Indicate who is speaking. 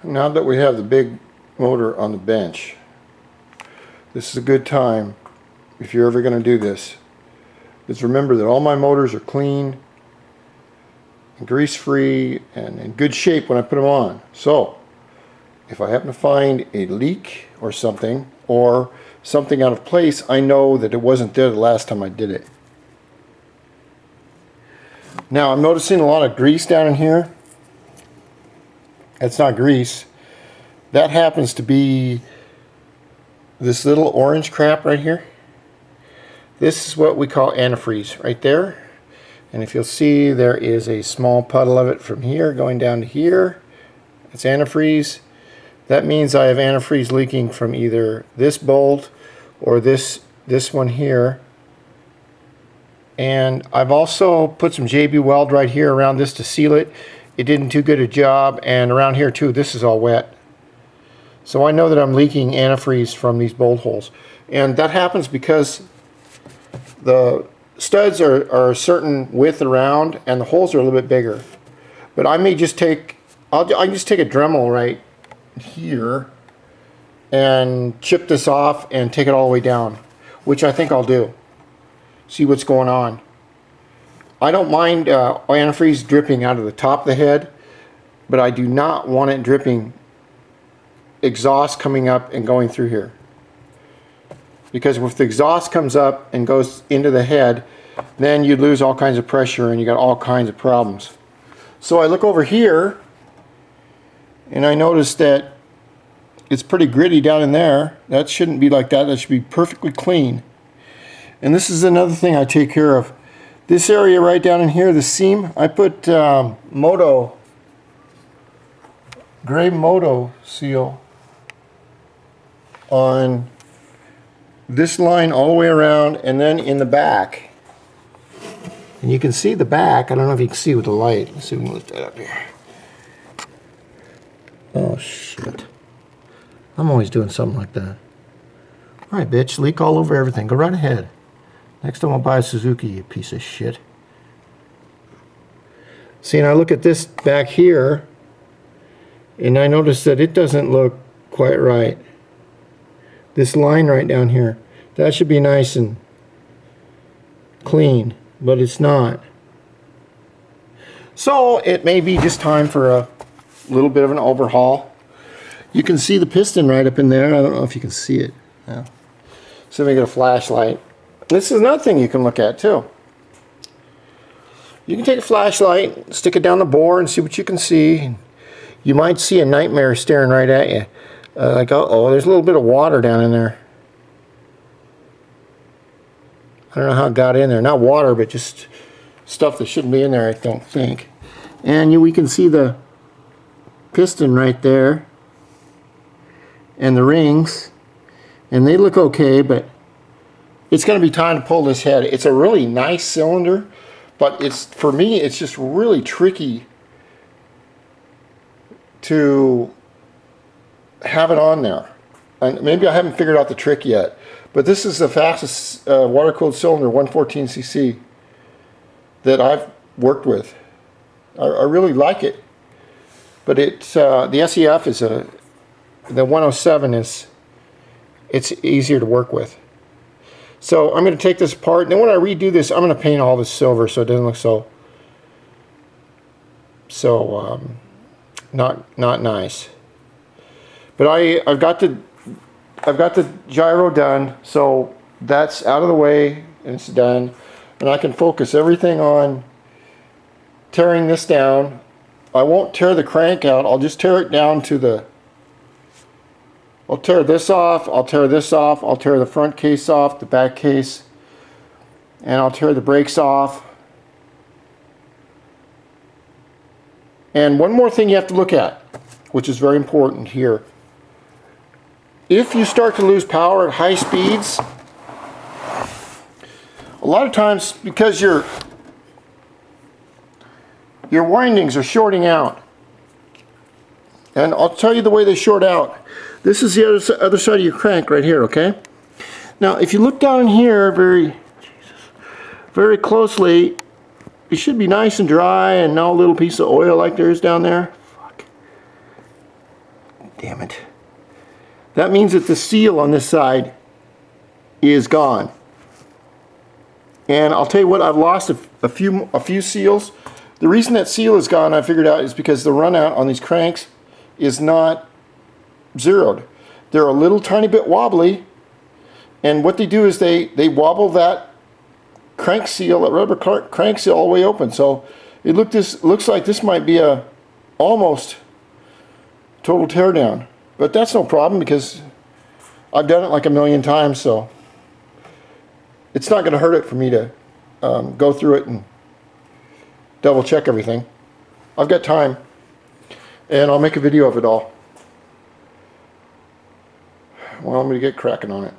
Speaker 1: Now that we have the big motor on the bench, this is a good time, if you're ever going to do this, is remember that all my motors are clean and grease free and in good shape when I put them on. So if I happen to find a leak or something out of place, I know that it wasn't there the last time I did it. Now I'm noticing a lot of grease down in here. That's not grease. That happens to be this little orange crap right here. This is what we call antifreeze right there. And if you'll see, there is a small puddle of it from here going down to here. It's antifreeze. That means I have antifreeze leaking from either this bolt or this one here. And I've also put some JB Weld right here around this to seal it. It didn't do good a job, and around here too, this is all wet. So I know that I'm leaking antifreeze from these bolt holes. And that happens because the studs are a certain width around and the holes are a little bit bigger. But I may just take, I can just take a Dremel right here and chip this off and take it all the way down, which I think I'll do. See what's going on. I don't mind antifreeze dripping out of the top of the head, but I do not want it dripping exhaust coming up and going through here. Because if the exhaust comes up and goes into the head, then you lose all kinds of pressure and you got all kinds of problems. So I look over here and I notice that it's pretty gritty down in there. That shouldn't be like that. That should be perfectly clean. And this is another thing I take care of. This area right down in here, the seam, I put gray Moto seal on this line all the way around, and then in the back. And you can see the back. I don't know if you can see with the light. Let's see if we can lift that up here. Oh shit. I'm always doing something like that. Alright bitch, leak all over everything. Go right ahead. Next time I'll buy a Suzuki, you piece of shit. See, and I look at this back here, and I notice that it doesn't look quite right. This line right down here, that should be nice and clean, but it's not. So it may be just time for a little bit of an overhaul. You can see the piston right up in there. I don't know if you can see it. Yeah. So let me get a flashlight. This is another thing you can look at too. You can take a flashlight, stick it down the bore and see what you can see. You might see a nightmare staring right at you. Like, uh-oh, there's a little bit of water down in there. I don't know how it got in there. Not water, but just stuff that shouldn't be in there, I don't think. And we can see the piston right there. And the rings. And they look okay, but it's going to be time to pull this head. It's a really nice cylinder, but for me, it's just really tricky to have it on there. And maybe I haven't figured out the trick yet, but this is the fastest water-cooled cylinder, 114cc, that I've worked with. I really like it, but it's the SEF is the 107 it's easier to work with. So I'm going to take this apart, and then when I redo this, I'm going to paint all this silver so it doesn't look so not nice. But I've got the gyro done, so that's out of the way and it's done, and I can focus everything on tearing this down. I won't tear the crank out. I'll just tear it down to the. I'll tear this off, I'll tear this off, I'll tear the front case off, the back case, and I'll tear the brakes off. And one more thing you have to look at, which is very important here. If you start to lose power at high speeds, a lot of times because your windings are shorting out. And I'll tell you the way they short out. This is the other side of your crank right here, okay? Now, if you look down in here very closely, it should be nice and dry and no little piece of oil like there is down there. Fuck. Damn it. That means that the seal on this side is gone. And I'll tell you what, I've lost a few seals. The reason that seal is gone, I figured out, is because the run out on these cranks is not zeroed. They're a little tiny bit wobbly, and what they do is they wobble that crank seal, that rubber crank seal, all the way open. So it looks like this might be a almost total teardown, but that's no problem because I've done it like a million times, so it's not going to hurt it for me to go through it and double check everything. I've got time, and I'll make a video of it all. Well, I'm going to get cracking on it.